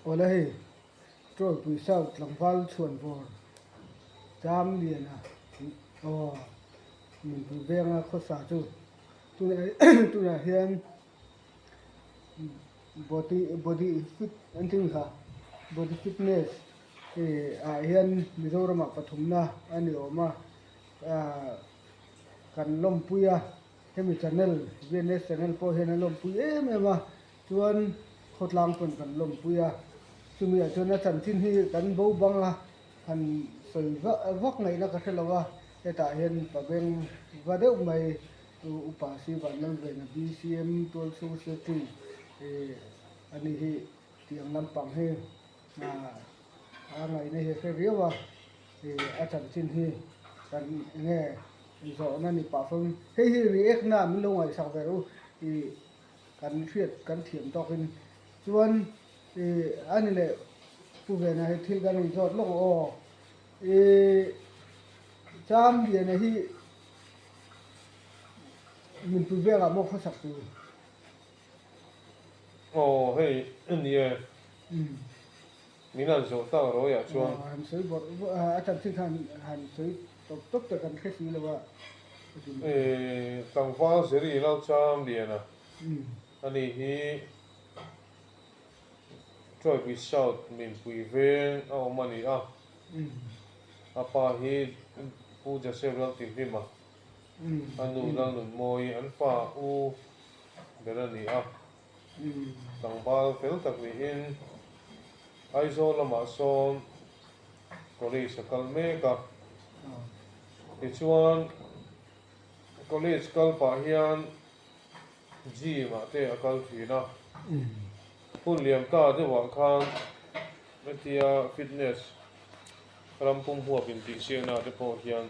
ola hi trôi bùi sao lòng val chuồn vò jam liền à oh mình bùi veng à khó xả tu này tu này hiền body fit anh tin hả body fitness thì hiền Mizoram mà pathum na anh hiểu mà à kan lom puya hemi channel VNS channel po hiền lom puya em mà chuan khotlang pun kan lom puya chumi a chona chan thin hi kan bo banga han soi vak ngai na ka thelawa eta hian pa beng vadeu mai upa si van lang ve na BCM tol society e ani hi tiang lam pang he a ngai ne he fe riwa e a chan thin hi kan nge zo na ni pa phong he hi react na min lo ngai sak ve ro e kan thiet kan thiam tokin chuan anh này phụ về này thì cái này giọt lúc ồ chăm gì này thì mình phụ về là một khó sắp rồi ồ hey anh ấy mình là số tao rồi à chuan hành sới bọt anh xin hành sới tốt từ cần khách gì là vậy tăng phá sẽ đi lâu chăm liền à anh ấy trôi bị sao mình bị về mà đi à apa hi puja several tin hi ma anu lang nun moi an pa u bera ni a tang bal fel tak ni in aizo lama son college sakal me ka ti chuan college kal pa hian ji ma te akal thina hun liam ta de wa khan metia fitness rampum huwa bin ti siang na te po hian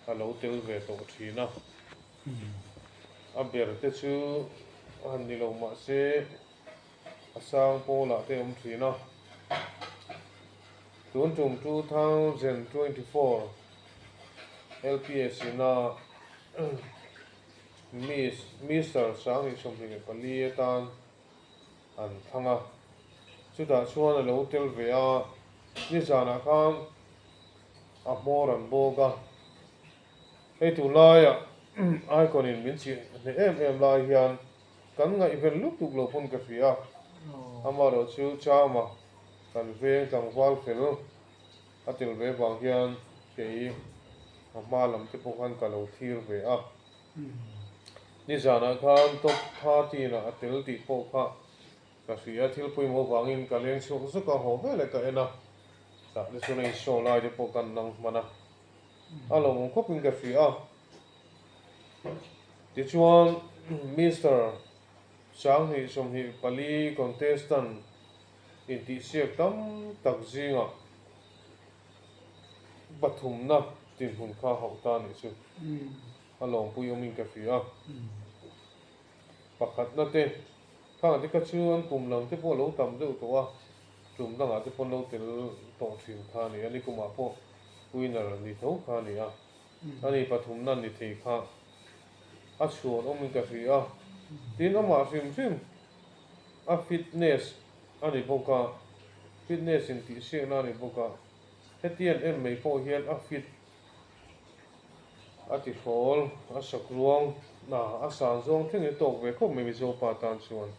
alo tel ve to thina a ber te chu han ni lo ma se asang po la te thina tun tum 2024 LPS na Mr. sang ni something pali tan an thanga chu da chuan alo tel ve a ni zana khan a moran boga hei tu lai a icon in min chi ne em lai hian kan ngai vel luk tuk lo pun ka fia amaro chu chama kan ve tang wal fel atil ve bang hian ke ma lam te pokhan ka lo thir ve a ni zana khan top 30 na atil ti po kha ka fia thil pui mo wangin ka leng chu zu ka ho vele ka ena ta le chu nei show lai de pokan nang mana alo mo ko pin ka fia ti chuan Mr. sang hi som hi pali contestant in ti siak tam tak zinga bathum na tin hun kha hau ta ni chu alo pui omin ka fia pakhat na te khang te ka chuan pum lang te po lo tam deuh to a tum danga te pon lo tel to thin kha ni ani kuma po winner ni tho kha ni a ani pathum nan ni thei kha a chuan omin ka fia tin ama sim a fitness ani boka fitness in ti siak na ni boka hetian en mei po hian a fit a ti khol a sak ruang na a san zong thing e tok ve khop mai zo pa tan chuan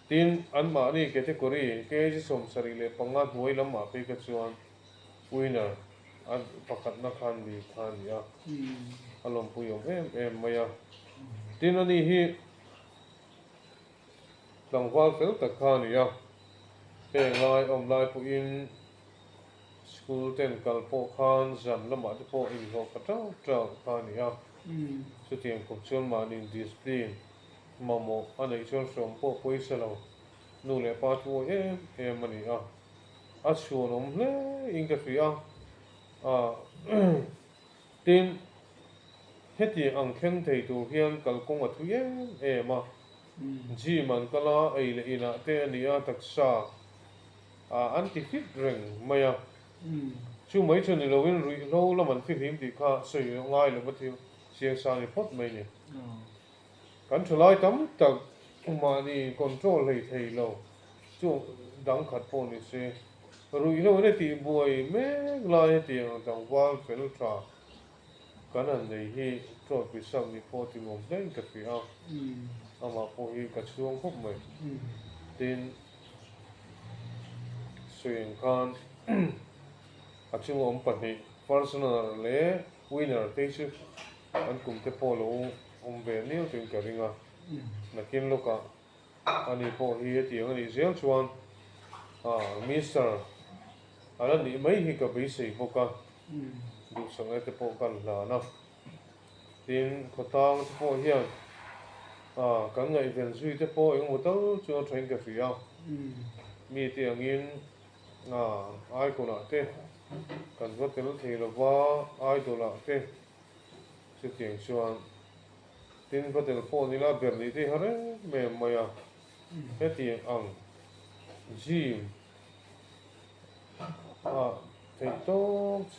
tin an ma ni category ke ji som sari le panga hnuai lam ma pe ka chuan winner an pakhat na khan ni a alom puyom em maya tin ani hi tlangwal fel tak khan ni a pe ngai om lai pu in school ten kalpo khan zam lama te po in ho ka khan ni a chu tiang kop chuan ma in discipline mamo anei chuan from po poisa lo nu le pa thu em ani a chuan om hle in ka fia tin heti ang khen thei tur hian kalkong a thu ema ji man kala ei le ina te ani a taksa anti fit reng maya chu mai chun ni lovin ri lo la man fi him ti kha sei ngai lo bathil siang sa ni phot mai ni kan thulai tam tak mà đi control hay thầy lâu chú đắng khát po ni se rồi lâu này thì buổi mấy lại thì đang vào phải tra cái này thì cho bị sao ni po thì mồm đấy cái gì à ama po hi cái chuông khúc mày tin xuyên khan à chung ông bận thì personal lệ winner thế chứ anh cùng te po lo ông về nhiều chuyện cái gì à na kin lo cả anh po hi thì anh đi zel chuan Mister anh đi mấy hi cái bị gì vô cả du sang cái te po kan là na tin có tang te po hiền cái ngày về duy te po anh một tao cho train cái gì à mi tiếng in ai cũng nói thế cần có tiếng thì là va ai cũng nói thế sự tiếng xuân tin có telephone ni la berli thì hare mẹ mày hết tiếng ang gym thì to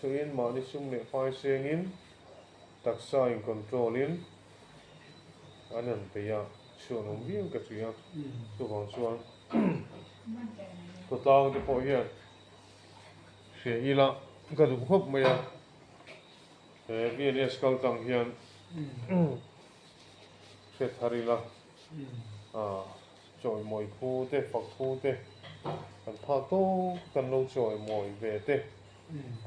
chuyện mà đi xung lệ phải xem in đặc sai in control in anh em bây giờ xuân ông biết cái gì à tôi còn xuân có tao thì phải hiện sẽ ý là cái đúng không mày thế bây giờ skal tăng hiện sẽ thay là chọi mồi khu thế phật khu thế cần pha tô cần lâu chọi mồi về thế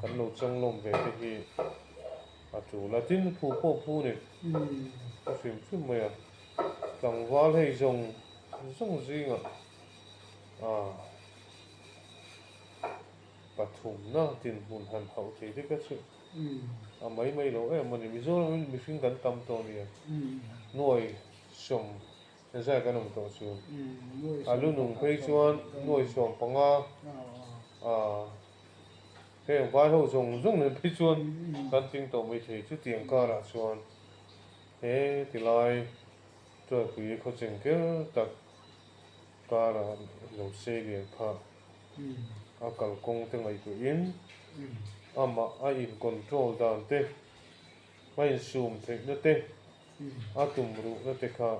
cần lâu trăng lồng về thế thì chủ là tin phu này có phim mày chẳng vào hay dùng gì à và thùng na tiền hùn hàn hậu thì thế cái sự mấy lỗ em mình zo mình phim gần tâm to này nuôi sống nên ra cái nông tổ xuống luôn nung phê chuan nuôi sống bằng thế vài hộ dùng nên phê chuan căn tiếng tổ mới thấy chút tiếng cả là chuan thế thì lại rồi quý có chừng cái tập cả là lâu xe liền cả cần công tiếng này tụi in mà ai in control đàn thế ai zoom thế nó thế tụm ru nó thế cả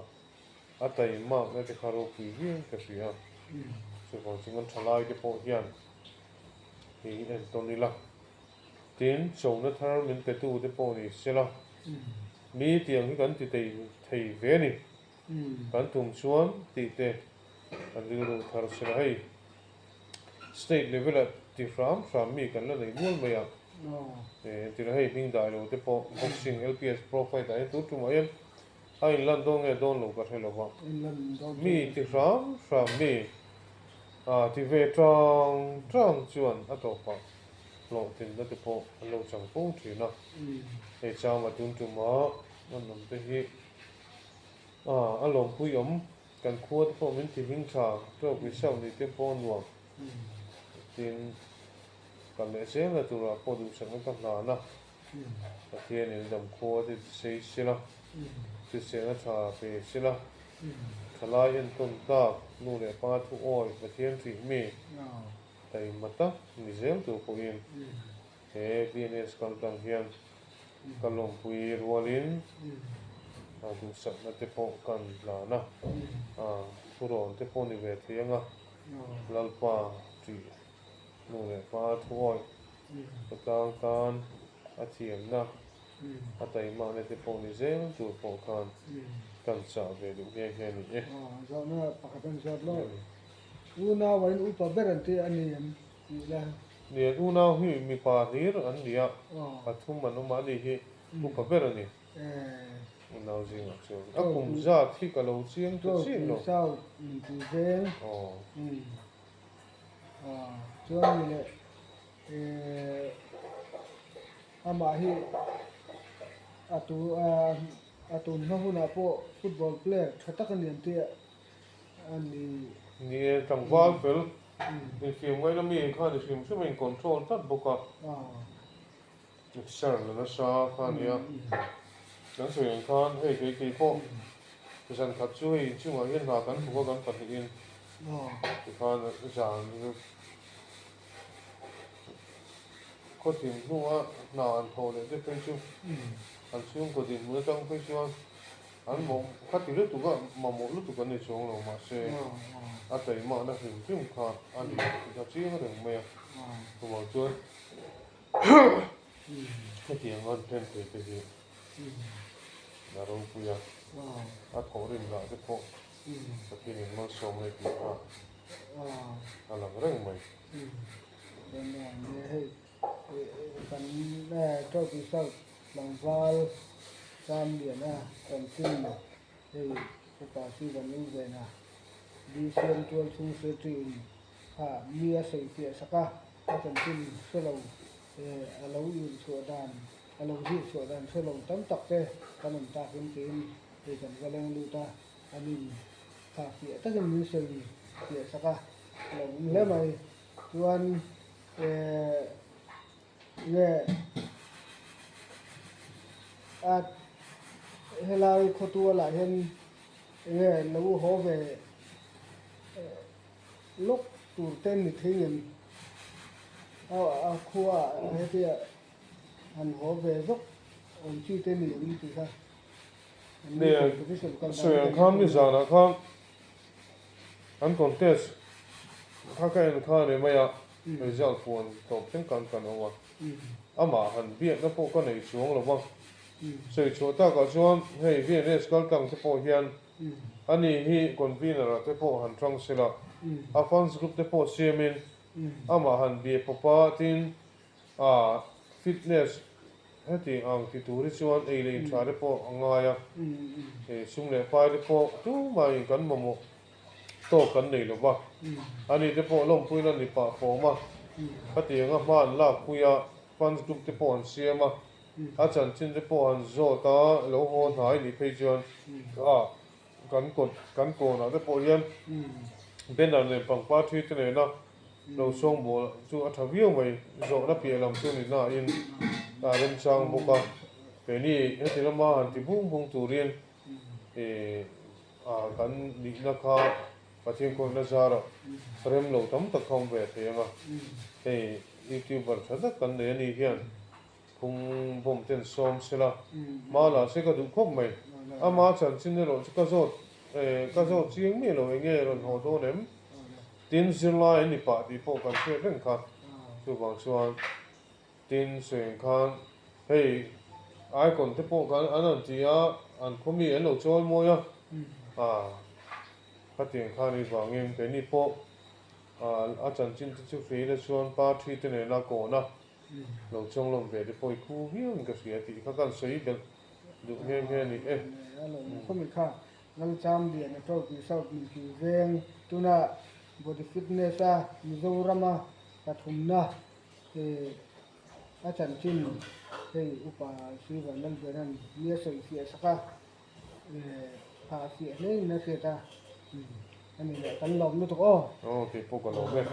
tay mà nó thế cả rồi quý cái gì à sự còn chỉ cần trả lại cái bộ hiện thì em tôi đi làm tiền sống nó thằng mình cái tu cái bộ này sẽ là mi tiếng cái cần thì thầy về này cần tụm xuống thì thế anh đi rồi thằng sẽ là hay state level at from mi cần là này muốn mày à thì là hay mình đại rồi cái bộ boxing LPS profile đại tu tu mà em ai lần đó nghe đón lâu cái lâu vậy mi thì from mi thì về trong chuẩn ở đâu vậy lộ tin đó cái bộ lâu chẳng phong thủy nào để cho mà tuân thủ mà nó nằm tới hi ở lòng vui ấm cần khua cái bộ mình thì hình thà cho cái sau này cái bộ nuông tin cần lẽ sẽ là tụi là bộ đủ sản các nào na thì này làm khua thì xây xí la thì sẽ là thà về xí la thà lại yên tôn ta nu để ba thu oi và thiên thủy mi tại mặt ta ni zel tu ko in thế business cần tăng hiền cần lòng vui rualin đủ sản là cái bộ cần là na thu rồi cái bộ này về thì anh lalpa chỉ nu để ba thu oi tăng tan thiểm na tại mà này cái bộ này zel tu bộ cần sao về đủ nghe nghe này do nó phảiเป็นจอดรถunaวันอุปเบรันที่อันนี้นี่แหละ เนี่ยอุณาหิมีปานีร์อันเดียปัทุมมันมาดีที่อุปเบรนี่อุณาจริงอ่ะเชียวอ่ะผมจะที่กับเราเชียงตัวเชียงเนาะเศร้าตีเชียงช่วงนี้เลยอามาฮีอาตุนเขาหุ่นอาโปฟุตบอลเพลย์ชัตกันเรียนที่อันนี้นี่จังหวะเฟลในฟิล์มไว้แล้วมีข้าในฟิล์มช่วยมันคอนโทรลตัดบุกอ่ะเชิญแล้วนะชาข้าเนี่ยหนังสือข้าให้กี่ข้อจะฉันขัดช่วยมาเห็นหากันผมก็กันขัดเองที่ข้าจางก็ถึงนู้ว่านานพอเลยได้ไปช่วยอันช่วงก็ถึงเมื่อต้องไปช่วย anh mong khát thì lúc tụi cái mà một lúc tụi cái này xuống rồi mà xe à tại mà nó hình phim khát anh thì cho chi nó đừng mẹ tụi bảo chơi cái tiếng ngon thêm cái gì là đâu bây giờ à thổi lên lại cái thổi cái tiếng nó sống này thì à làm rất mày nên là để cần cho cái sau bằng val cam biển còn kinh thì cái bà sư vẫn lưu về đi xuyên tuôn xuống sơ trình mía sấy phía saka còn kinh sơ lâu lâu yên sửa đàn lâu gì sửa đàn sơ lâu tấm tập thế còn mình ta kiếm thì cần cái lên lưu ta anh phía tất cả những sợi phía saka lâu nếu mà tuôn nghe helai khotua lại hen nghe lâu hó về lúc tụ tên thì thấy nhìn khua hay thì hắn hó về dốc ông chi tên thì thì sao nè sửa khám đi giờ nó khám anh còn test các cái nó này mày bây giờ phun top tiếng cần không à mà hắn biết nó bộ cái này xuống rồi không sửa chỗ ta có xuống hay biết này skal tăng cái bộ hiện anh ấy hi còn biết là cái bộ hắn trong sẽ là Afans group cái bộ CMN à mà hắn biết popa tin fitness hết thì thì tụi nó xuống ấy lên trả cái bộ ngay thì xung lại phải cái bộ chú mà cần mà một tổ cần này rồi anh ấy cái bộ lồng pui nó đi phá phô mà cái tiếng mà là pui fans group cái bộ hắn xem mà chẳng trên cái bộ hắn zo ta lâu hơn hai đi phê chuẩn cán cổ nó cái bộ yên bên này bằng ba thứ thế này nó lâu xong bộ chú ở thằng viêu mày zo nó bịa làm tôi này na in bên sang bộ cái này hết thì nó mà hắn thì bung bung tủ riêng thì cán đi nó khá và thiên con nó ra rồi frame lâu tấm tập không về thế mà thì youtuber thật là cần để đi hiện cùng bom tên xóm xí là mà là sẽ có đủ khóc mày mà chẳng xin được cái rốt chiếng mi rồi nghe rồi họ đâu ném tin xin lại đi bà đi bộ cần chơi rất khát chú bảo xuân tin xuyên khăn hey ai còn tiếp bộ cần anh chị anh khôngมีanh đâu chơi mua ya phát triển khăn đi vào nghiêm cái đi bộ chẳng xin chú phí là xuân ba thi thế này là cổ na lâu trong lòng về để bồi khu hiếm cái gì thì các con suy được được nghe nghe này không bị khác năm trăm điện cho cái sau cái ven tu na body fitness Mizoram Pathum na thì chẳng chinh thì upa suy và năm giờ này nia sợi phía saka phá phía này nó kia ta anh này tấn lòng nó thôi thì bộ còn lâu bên